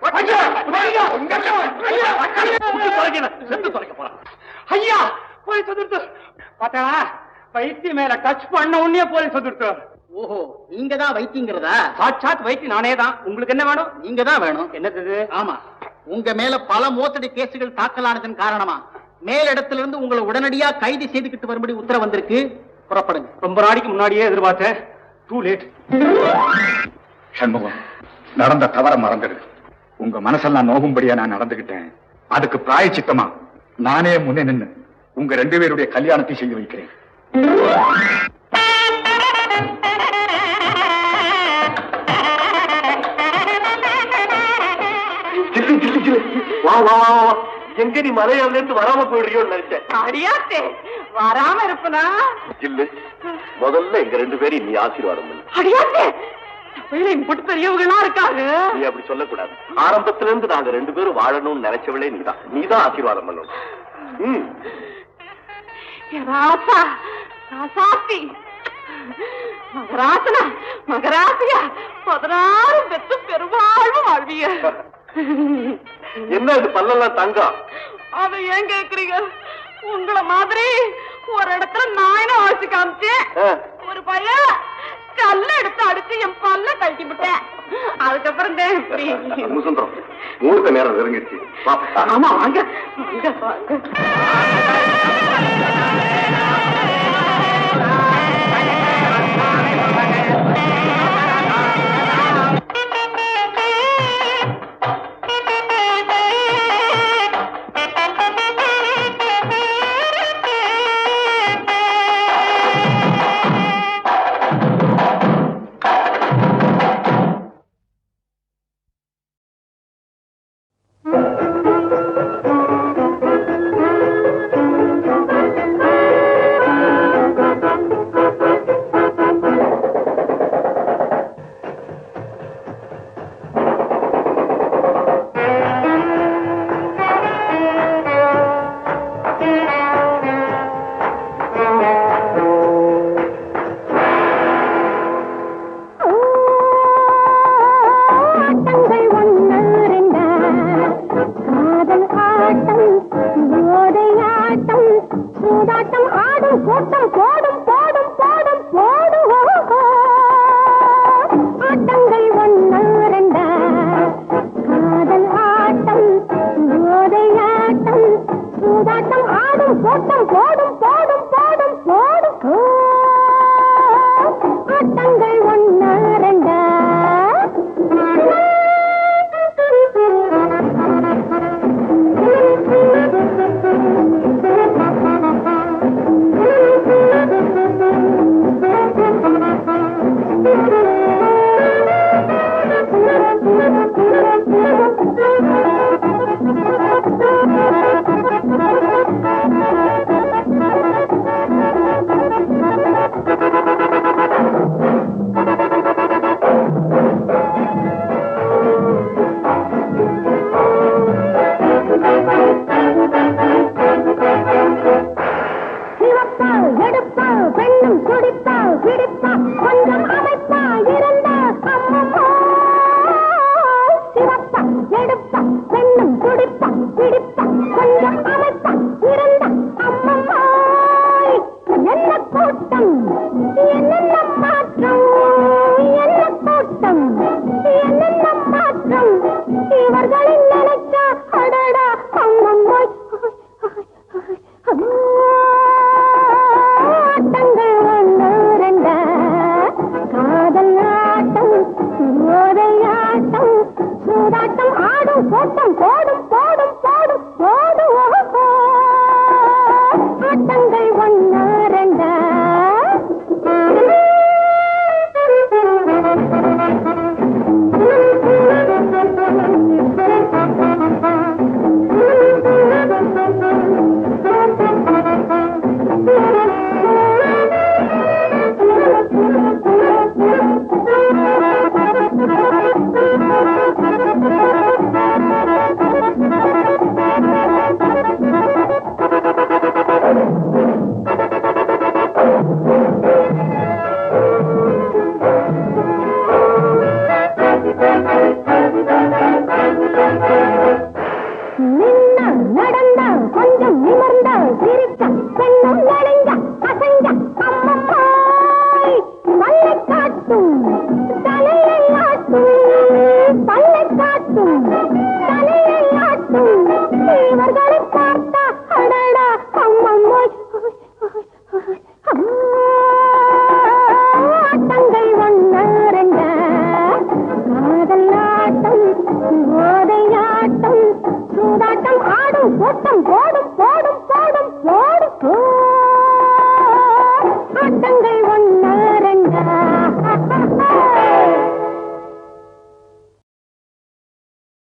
ஐயா, போலீஸ் வந்துருத்து. பாத்தா, வைத்திய மேல டச் பண்ண உடனே போலீஸ் வந்துருத்து. ஓஹோ, நீங்க தான் வைத்தியங்கிறதா? சாட்சாத் வைத்தியம் நானே தான். உங்களுக்கு என்ன வேணும்? நீங்க தான் வேணும். என்னது? ஆமா, உங்க மேல பல மோசடி கேசுகள் தாக்கலானதன் காரணமா மேலிடத்துல இருந்து உங்களை உடனடியா கைது செய்துக்கிட்டு வரும்படி உத்தரவு வந்திருக்கு. புறப்படுங்க. ரொம்ப நாளைக்கு முன்னாடியே எதிர்பார்த்தேன். Too late. சண்முகம், நடந்த தவற மறந்துடு. உங்க மனசெல்லாம் நோகும்படியா நான் நடந்துகிட்டேன். அதுக்கு பிராயச்சித்தமா நானே முன்னே நின்று உங்க 2 பேருடைய கல்யாணத்தை செய்து வைக்கிறேன். வா வா வா, எங்க நீ மலையாள இருந்து வராம போயிடுறியோன்னு நினைச்சேன். அடியாத்தே, வராம இருப்பனா? இல்ல, முதல்ல எங்க 2 பேரையும் நீ ஆசீர்வாதம் பண்ணு. அடியாத்தே, போட்டு பெரியவங்களா இருக்காங்க. நீ அப்படி சொல்லக்கூடாது. ஆரம்பத்துல இருந்து நாங்க 2 பேரும் வாழணும்னு நினைச்சவளே நீதான் ஆசீர்வாதம் பண்ணணும். ராசா, ராசாத்தி, மகராசனா, மகராசியா, 16 பெத்து பெருவாழ்வு வாழ்விய. என்ன இது பல்லெல்லாம் தங்கம்? அதை ஏன் கேக்குறீங்க? உங்களை மாதிரி ஒரு இடத்துல நாயனை வாசி காமிச்சேன். ஒரு பையன் கல்ல எடுத்து அடிச்சு என் பல்ல கழட்டி விட்டேன். அதுக்கப்புறம் முசுந்தரம், முகூர்த்த நேரம் நெருங்கிடுச்சு. ஆமா, வாங்க வாங்க வாங்க. ஆடும் கூட்டம் போடும் போடும் போடும் போடும் ஆட்டங்கள் ஒன்னா ரெண்டா காதல் ஆட்டம் போதையாட்டம் சூதாட்டம் ஆடும் கூட்டம் போடும் போடும் போடும் போடும் ஆட்டங்கள் ஒன்னா ரெண்டா சிவப்பா எடுப்பா பெண்ணும் துடிப்பா பிடிப்பா கொஞ்சம் அமைப்பா இருந்தா அம்மம்மா சிவப்பா எடுப்பா பெண்ணும் துடிப்பா பிடிப்பா கொஞ்சம் அமைப்பா இருந்தா அம்மம்மா என்ன கூட்டம் என்னென்ன மாற்றம் என்ன கூட்டம் என்னென்ன மாற்றம் இவர்களின் நினைச்சா அடடா அம்மம்மா ஆட்டங்கள் ஒன்று ரெண்டா காதல் ஆட்டம் போதையாட்டம் சூதாட்டம் ஆடும் கூட்டம் போடும் போடும் போடும் போடும் ஆட்டங்கள் ஒன்று